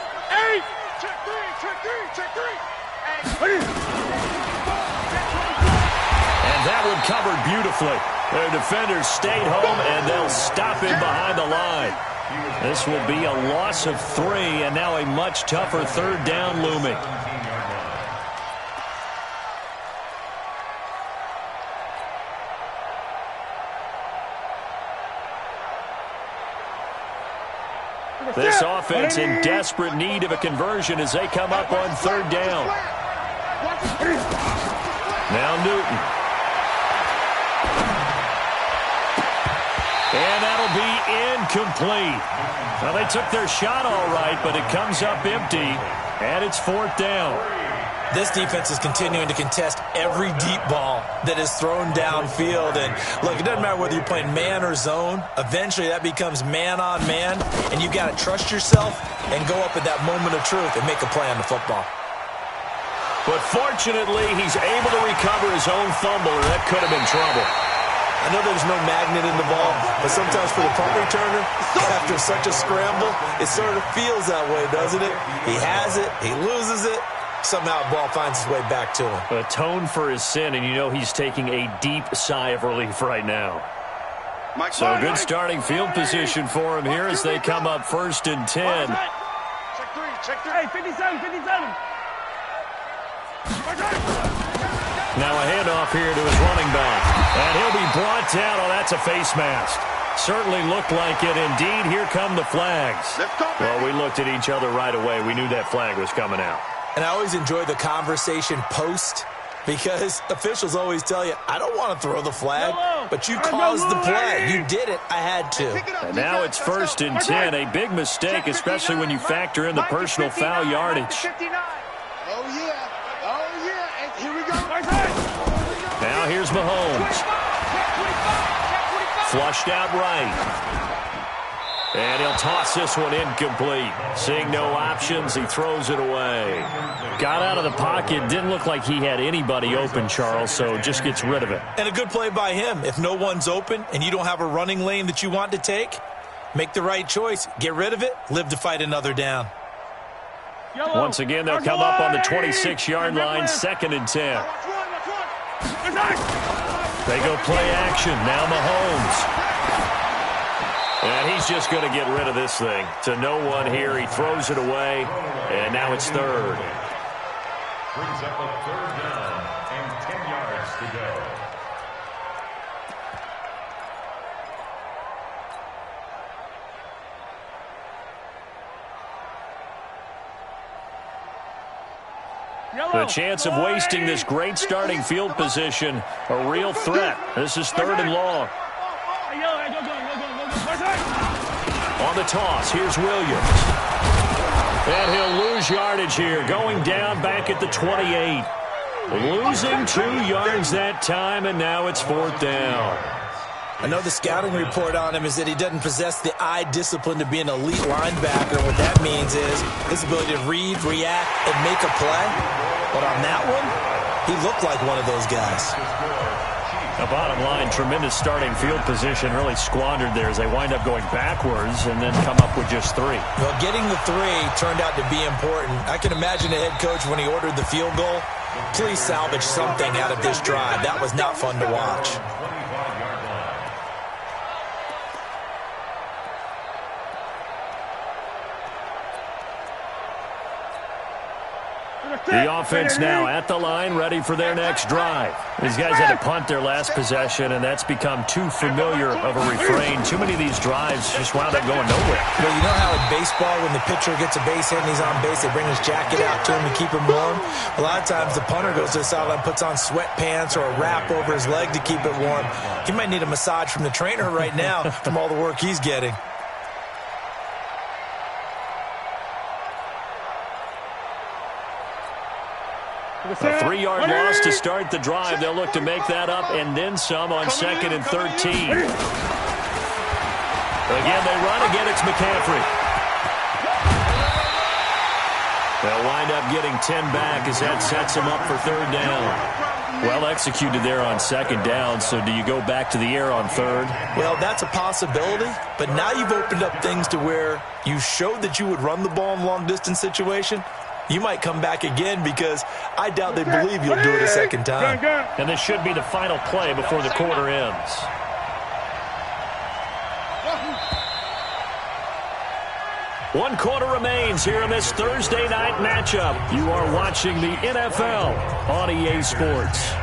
Check 3. And that one covered beautifully. Their defenders stayed home, and they'll stop him behind the line. This will be a loss of 3, and now a much tougher third down looming. This offense in desperate need of a conversion as they come up on third down. Now Newton. And that'll be incomplete. Now they took their shot all right, but it comes up empty, and it's fourth down. This defense is continuing to contest every deep ball that is thrown downfield. And look, it doesn't matter whether you're playing man or zone. Eventually that becomes man on man, and you've got to trust yourself and go up at that moment of truth and make a play on the football. But fortunately, he's able to recover his own fumble, or that could have been trouble. I know there's no magnet in the ball, but sometimes for the punt returner, after such a scramble, it sort of feels that way, doesn't it? He has it, he loses it. Somehow the ball finds its way back to him. Atone for his sin, and you know he's taking a deep sigh of relief right now. So good starting field position for him here as they come up 1st and 10. Check 3. Hey, 57. Now a handoff here to his running back. And he'll be brought down. Oh, that's a face mask. Certainly looked like it. Indeed, here come the flags. Well, we looked at each other right away. We knew that flag was coming out. And I always enjoy the conversation post because officials always tell you, I don't want to throw the flag, but you caused the play. You did it. I had to. And now it's 1st and 10. A big mistake, especially when you factor in the personal foul yardage. Oh, yeah. And here we go. Now here's Mahomes. Flushed out right. And he'll toss this one incomplete. Seeing no options, he throws it away. Got out of the pocket. Didn't look like he had anybody open, Charles, so just gets rid of it. And a good play by him. If no one's open and you don't have a running lane that you want to take, make the right choice. Get rid of it. Live to fight another down. Once again, they'll come up on the 26-yard line, 2nd and 10. They go play action. Now Mahomes. And he's just going to get rid of this thing. To no one here. He throws it away, and now it's 3rd. Brings up a 3rd down and 10 yards to go. The chance of wasting this great starting field position, a real threat. This is 3rd and long. On the toss, here's Williams. And he'll lose yardage here, going down back at the 28. Losing 2 yards that time, and now it's 4th down. I know the scouting report on him is that he doesn't possess the eye discipline to be an elite linebacker. What that means is his ability to read, react, and make a play. But on that one, he looked like one of those guys. The bottom line, tremendous starting field position, really squandered there as they wind up going backwards and then come up with just 3. Well, getting the 3 turned out to be important. I can imagine the head coach when he ordered the field goal. Please salvage something out of this drive. That was not fun to watch. The offense now at the line, ready for their next drive. These guys had to punt their last possession, and that's become too familiar of a refrain. Too many of these drives just wound up going nowhere. But you know how in baseball, when the pitcher gets a base hit and he's on base, they bring his jacket out to him to keep him warm? A lot of times the punter goes to the sideline, puts on sweatpants or a wrap over his leg to keep it warm. He might need a massage from the trainer right now from all the work he's getting. A 3-yard loss to start the drive. They'll look to make that up and then some on 2nd and 13. Again, they run. Again, it's McCaffrey. They'll wind up getting 10 back as that sets him up for 3rd down. Well executed there on 2nd down, so do you go back to the air on 3rd? Well, that's a possibility, but now you've opened up things to where you showed that you would run the ball in a long-distance situation. You might come back again because I doubt they believe you'll do it a 2nd time. And this should be the final play before the quarter ends. One quarter remains here in this Thursday night matchup. You are watching the NFL on EA Sports.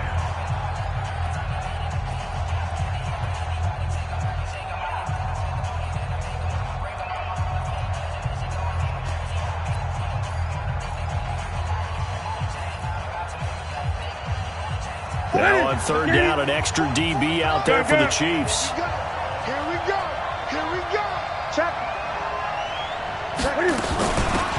Now on 3rd down, an extra DB out there for the Chiefs. Here we go. Here we go. Check.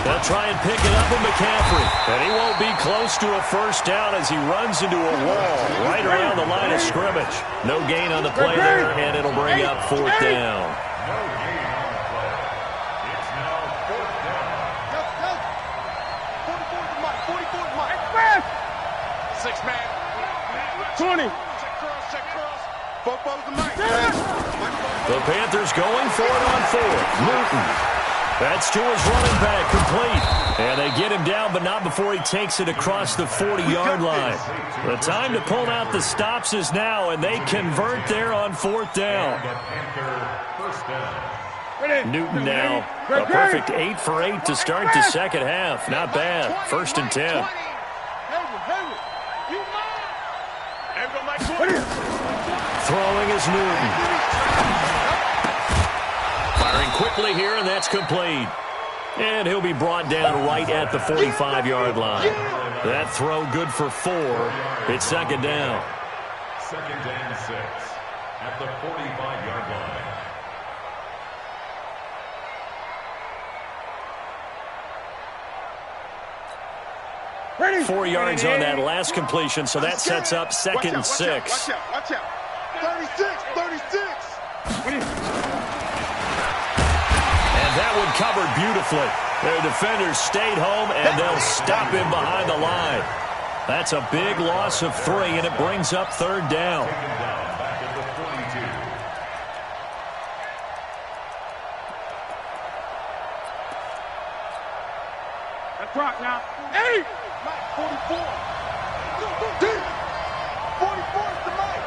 They'll try and pick it up with McCaffrey. And he won't be close to a 1st down as he runs into a wall right around the line of scrimmage. No gain on the play there, and it'll bring up 4th down. No gain on the play. It's now 4th down. 44's the mic. 44's the mic. 6-man. 20. Check cross. Football's the mic. The Panthers going for it on 4th. Newton. That's to his running back, complete. And they get him down, but not before he takes it across the 40-yard line. The time to pull out the stops is now, and they convert there on 4th down. Newton now, a perfect 8 for 8 to start the 2nd half. Not bad. 1st and 10. Throwing is Newton. Firing quickly here, and that's complete. And he'll be brought down right at the 45-yard line. That throw good for 4. It's 2nd down. 2nd and 6 at the 45-yard line. 4 yards on that last completion, so that sets up 2nd and 6. Watch out. 36. That one covered beautifully. Their defenders stayed home, and they'll stop him behind the line. That's a big loss of 3, and it brings up 3rd down. Back at the 42. Let's rock now. 8. 44. 44 is the mic.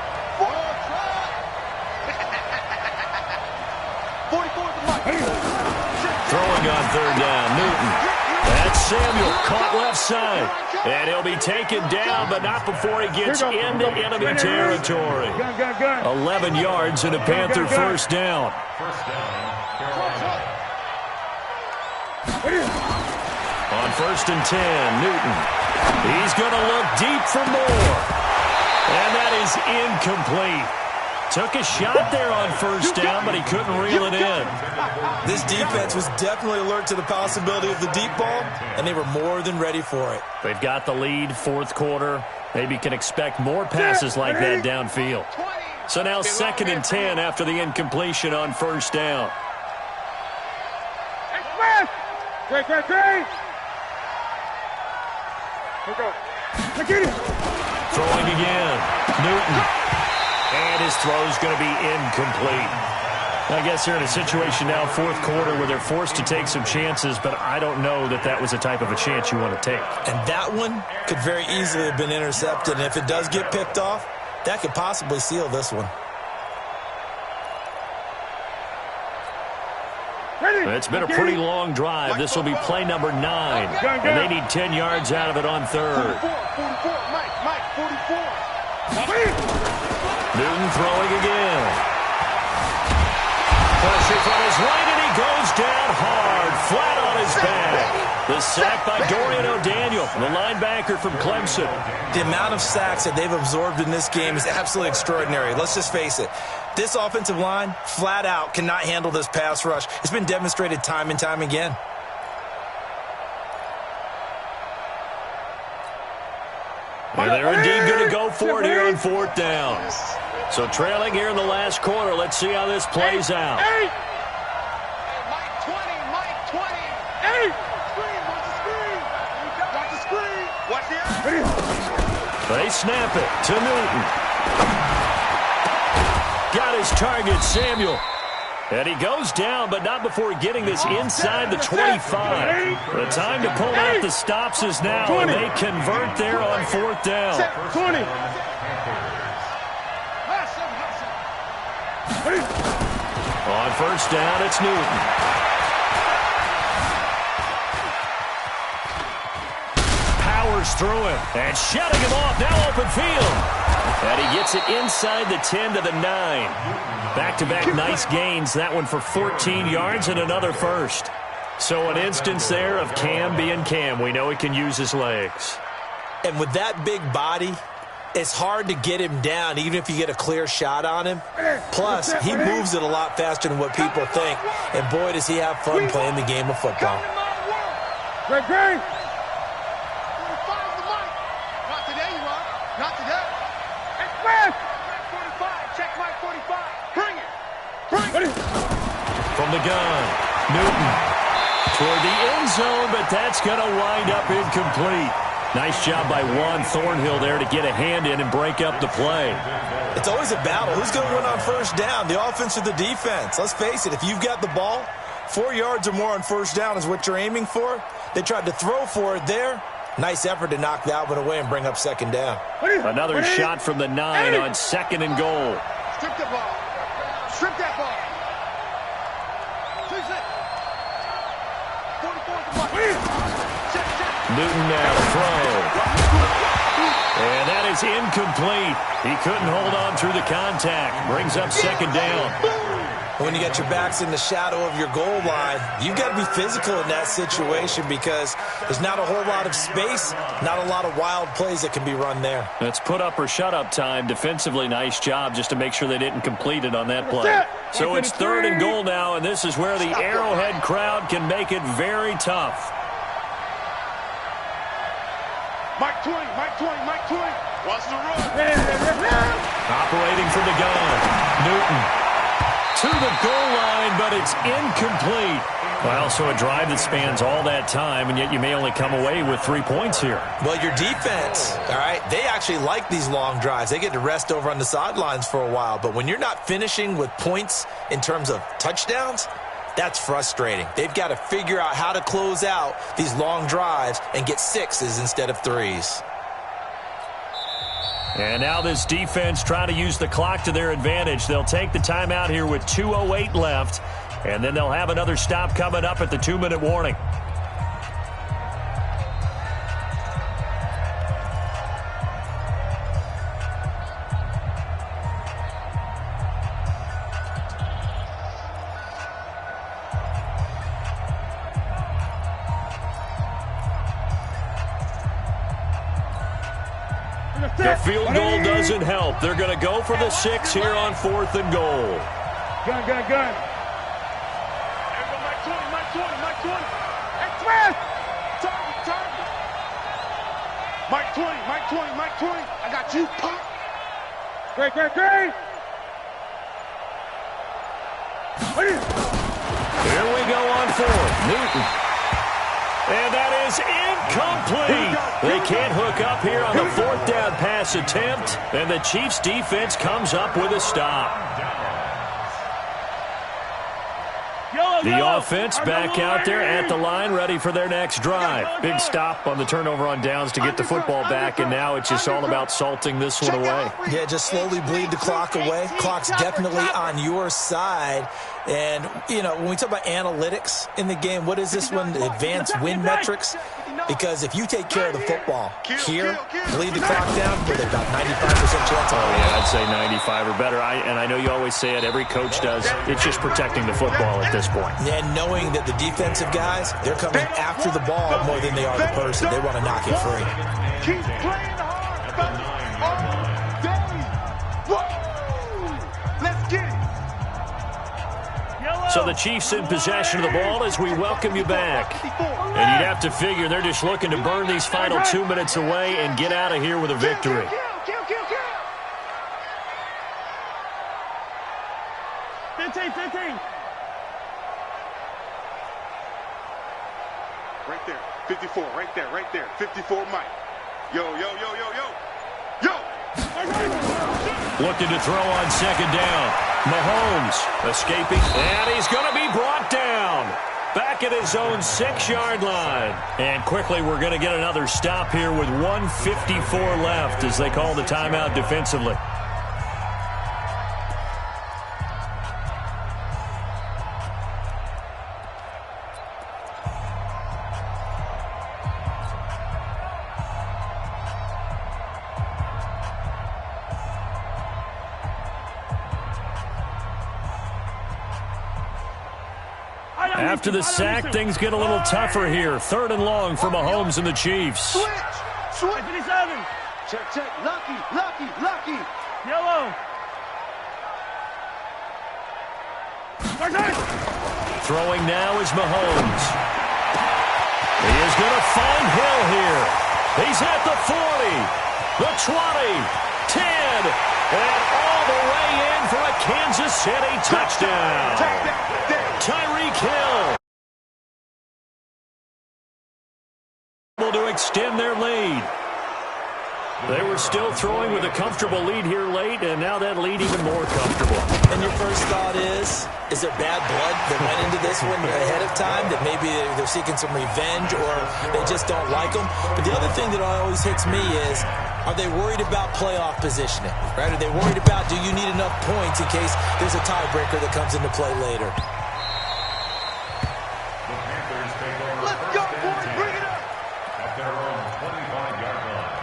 44 is the mic. Throwing on 3rd down, Newton. That's Samuel, caught left side. And he'll be taken down, but not before he gets into enemy territory. 11 yards and a Panther 1st down. 1st down, Carolina. On 1st and 10, Newton. He's going to look deep for more. And that is incomplete. Took a shot there on 1st down, but he couldn't reel it in. This defense was definitely alert to the possibility of the deep ball, and they were more than ready for it. They've got the lead, 4th quarter. Maybe can expect more passes like that downfield. So now 2nd and 10 after the incompletion on 1st down. Great. Here we go. Get it. Throwing again. Newton. And his throw's going to be incomplete. I guess they're in a situation now, 4th quarter, where they're forced to take some chances, but I don't know that that was the type of a chance you want to take. And that one could very easily have been intercepted, and if it does get picked off, that could possibly seal this one. It's been a pretty long drive. This will be play number 9, and they need 10 yards out of it on 3rd. 44. Newton throwing again. Pressure from his right, and he goes down hard, flat on his back. The sack by Dorian O'Daniel, the linebacker from Clemson. The amount of sacks that they've absorbed in this game is absolutely extraordinary. Let's just face it. This offensive line, flat out, cannot handle this pass rush. It's been demonstrated time and time again. And they're indeed going to go for it here on 4th down. So trailing here in the last quarter. Let's see how this plays out. Mike 20. Watch the screen. Watch the screen. They snap it to Newton. Got his target, Samuel. And he goes down, but not before getting this inside the 25. The time to pull out the stops is now, and they convert there on 4th down. 20. On 1st down, it's Newton. Powers through him and shutting him off. Now open field. And he gets it inside the 10 to the 9. Back-to-back nice gains. That one for 14 yards and another first. So an instance there of Cam being Cam. We know he can use his legs. And with that big body, it's hard to get him down, even if you get a clear shot on him. Plus, he moves it a lot faster than what people think. And boy, does he have fun playing the game of football. Great. Not today, you are. Not today. Express. 45. Check Mike 45. Bring it. From the gun, Newton toward the end zone, but that's going to wind up incomplete. Nice job by Juan Thornhill there to get a hand in and break up the play. It's always a battle. Who's going to win on 1st down, the offense or the defense? Let's face it, if you've got the ball, 4 yards or more on 1st down is what you're aiming for. They tried to throw for it there. Nice effort to knock that one away and bring up 2nd down. Another shot from the 9 on 2nd and goal. Strip the ball. Strip that ball. 44. Newton now throw. And that is incomplete. He couldn't hold on through the contact. Brings up 2nd down. When you got your backs in the shadow of your goal line, you've got to be physical in that situation because there's not a whole lot of space, not a lot of wild plays that can be run there. That's put up or shut up time. Defensively, nice job just to make sure they didn't complete it on that play. So it's 3rd and goal now, and this is where the Arrowhead crowd can make it very tough. Mike 20. Watch the run. Operating from the gun, Newton to the goal line, but it's incomplete. Well, so a drive that spans all that time, and yet you may only come away with 3 points here. Well, your defense, all right, they actually like these long drives. They get to rest over on the sidelines for a while, but when you're not finishing with points in terms of touchdowns, that's frustrating. They've got to figure out how to close out these long drives and get 6s instead of 3s. And now this defense trying to use the clock to their advantage. They'll take the timeout here with 2:08 left, and then they'll have another stop coming up at the 2-minute warning. The field goal doesn't help. They're going to go for the 6 here on 4th and goal. Gun. Mike 20. Hey, Smith! Target. Mike 20. I got you, pop. Great. Here we go on 4th. Newton. And that is incomplete. They can't hook up here on the 4th down pass attempt. And the Chiefs defense comes up with a stop. The offense back out there at the line, ready for their next drive. Big stop on the turnover on downs to get the football back, and now it's just all about salting this one away. Yeah, just slowly bleed the clock away. Clock's definitely on your side. And, you know, when we talk about analytics in the game, what is this one? Advanced win metrics? Because if you take care of the football here, bleed the clock down with about 95% chance. Oh, yeah, I'd say 95 or better. And I know you always say it, every coach does. It's just protecting the football at this point. And knowing that the defensive guys, they're coming after the ball more than they are the person. They want to knock it free. Keep playing hard all day. Woo! Let's get it. So the Chiefs in possession of the ball as we welcome you back. And you'd have to figure they're just looking to burn these final 2 minutes away and get out of here with a victory. Kill. 15. Right there. 54. Right there. 54, Mike. Yo. Looking to throw on 2nd down. Mahomes escaping, and he's going to be brought down. Back at his own 6-yard line. And quickly we're going to get another stop here with 1:54 left as they call the timeout defensively. After the sack, things get a little tougher here. 3rd and long for Mahomes and the Chiefs. Switch. 57. Check. Lucky. Yellow. Throwing now is Mahomes. He is going to find Hill here. He's at the 40, the 20, 10, and all the way in for a Kansas City touchdown. Tyreek Hill able to extend their lead. They were still throwing with a comfortable lead here late, and now that lead even more comfortable. And your first thought is there bad blood that went into this one ahead of time, that maybe they're seeking some revenge or they just don't like them? But the other thing that always hits me is, are they worried about playoff positioning? Right? Are they worried about, do you need enough points in case there's a tiebreaker that comes into play later? Let's go, boys. Bring it up. At their own 25-yard line.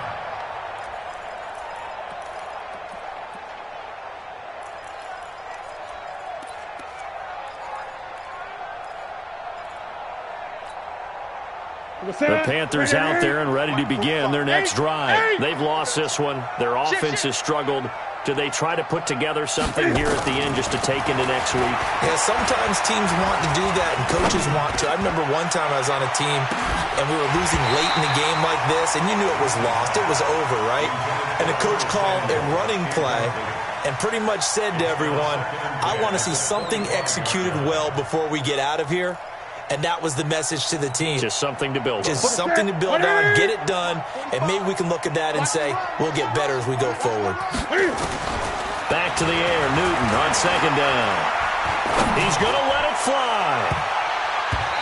The Panthers out there and ready to begin their next drive. They've lost this one. Their offense has struggled. Do they try to put together something here at the end just to take into next week? Yeah, sometimes teams want to do that and coaches want to. I remember one time I was on a team and we were losing late in the game like this, and you knew it was lost. It was over, right? And the coach called a running play and pretty much said to everyone, I want to see something executed well before we get out of here. And that was the message to the team. Just something to build on. Just something to build on, get it done, and maybe we can look at that and say, we'll get better as we go forward. Back to the air, Newton on 2nd down. He's going to let it fly.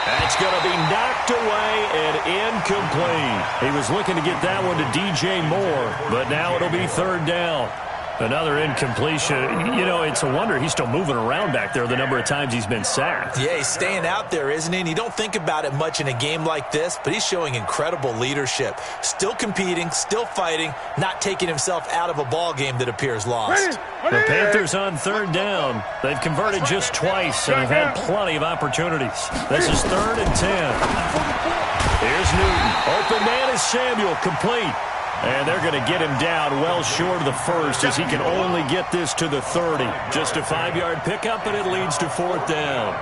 That's going to be knocked away and incomplete. He was looking to get that one to DJ Moore, but now it'll be 3rd down. Another incompletion. You know, it's a wonder he's still moving around back there the number of times he's been sacked. Yeah, he's staying out there, isn't he? And you don't think about it much in a game like this, but he's showing incredible leadership. Still competing, still fighting, not taking himself out of a ball game that appears lost. The Panthers on 3rd down. They've converted just twice and have had plenty of opportunities. This is 3rd and 10. Here's Newton. Open man is Samuel, complete. And they're going to get him down well short of the first as he can only get this to the 30. Just a 5-yard pickup, and it leads to 4th down.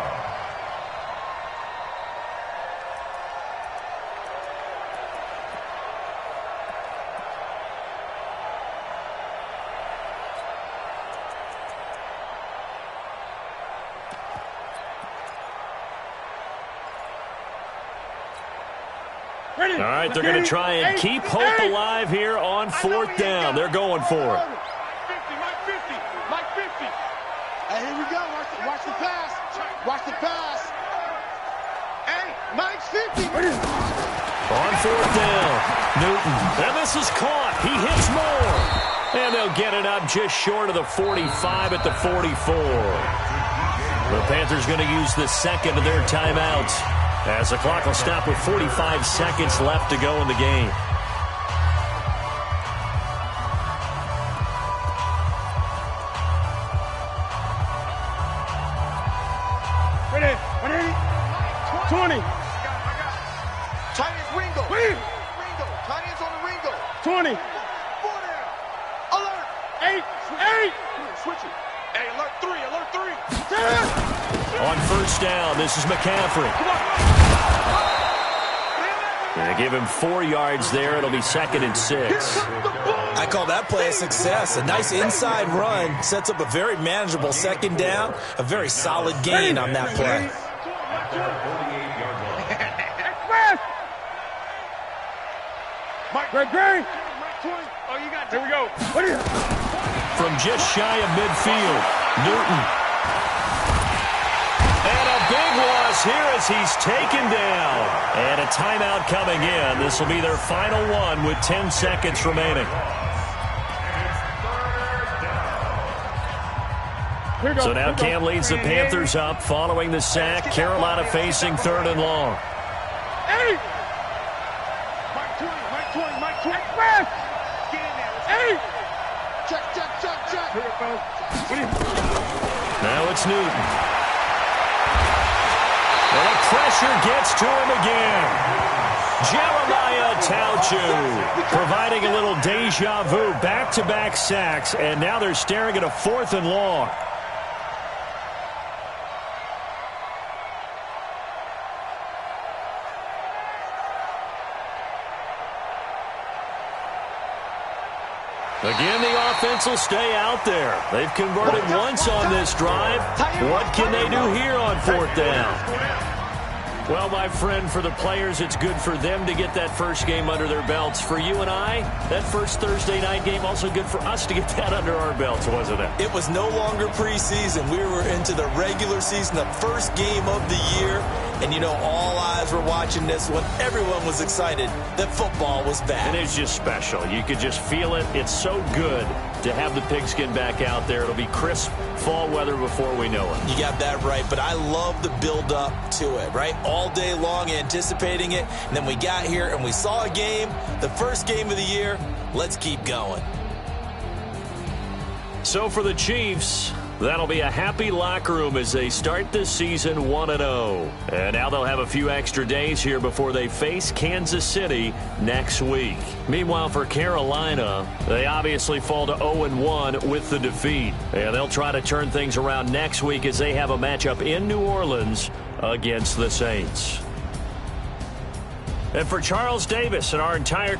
All right, they're going to try and keep hope alive here on 4th down. They're going for it. Mike 50. Hey, here we go. Watch the pass. Watch the pass. Hey, Mike's 50. On 4th down, Newton. And this is caught. He hits more. And they'll get it up just short of the 45 at the 44. The Panthers going to use the second of their timeouts, as the clock will stop with 45 seconds left to go in the game. Ready? 20. Tight ends Ringo. Ringo. Tight ends on the Ringo. 20. 4 down. Alert. 8. Switch it. Hey, alert 3. On 1st down, this is McCaffrey. They give him 4 yards there. It'll be 2nd and 6. I call that play a success. A nice inside run sets up a very manageable 2nd down. A very solid gain on that play. Mike, Greg. Oh, you got it. Here we go. From just shy of midfield, Newton. And a big loss here as he's taken down. And a timeout coming in. This will be their final one with 10 seconds remaining. So now Cam leads the Panthers up following the sack. Carolina facing 3rd and long. Hey! Mike 20. Express! Get in there. Hey! Check. Here it goes. Now it's Newton. And the pressure gets to him again. Jeremiah Tauchu providing a little deja vu. Back-to-back sacks, and now they're staring at a 4th and long. Again, the offense will stay out there. They've converted once on this drive. What can they do here on 4th down? Well, my friend, for the players, it's good for them to get that first game under their belts. For you and I, that first Thursday night game, also good for us to get that under our belts, wasn't it? It was no longer preseason. We were into the regular season, the first game of the year. And, you know, all eyes were watching this when everyone was excited that football was back. And it's just special. You could just feel it. It's so good to have the pigskin back out there. It'll be crisp fall weather before we know it. You got that right, but I love the build-up to it, right? All day long anticipating it, and then we got here and we saw a game, the first game of the year. Let's keep going. So for the Chiefs, that'll be a happy locker room as they start this season 1-0. And now they'll have a few extra days here before they face Kansas City next week. Meanwhile, for Carolina, they obviously fall to 0-1 with the defeat. And they'll try to turn things around next week as they have a matchup in New Orleans against the Saints. And for Charles Davis and our entire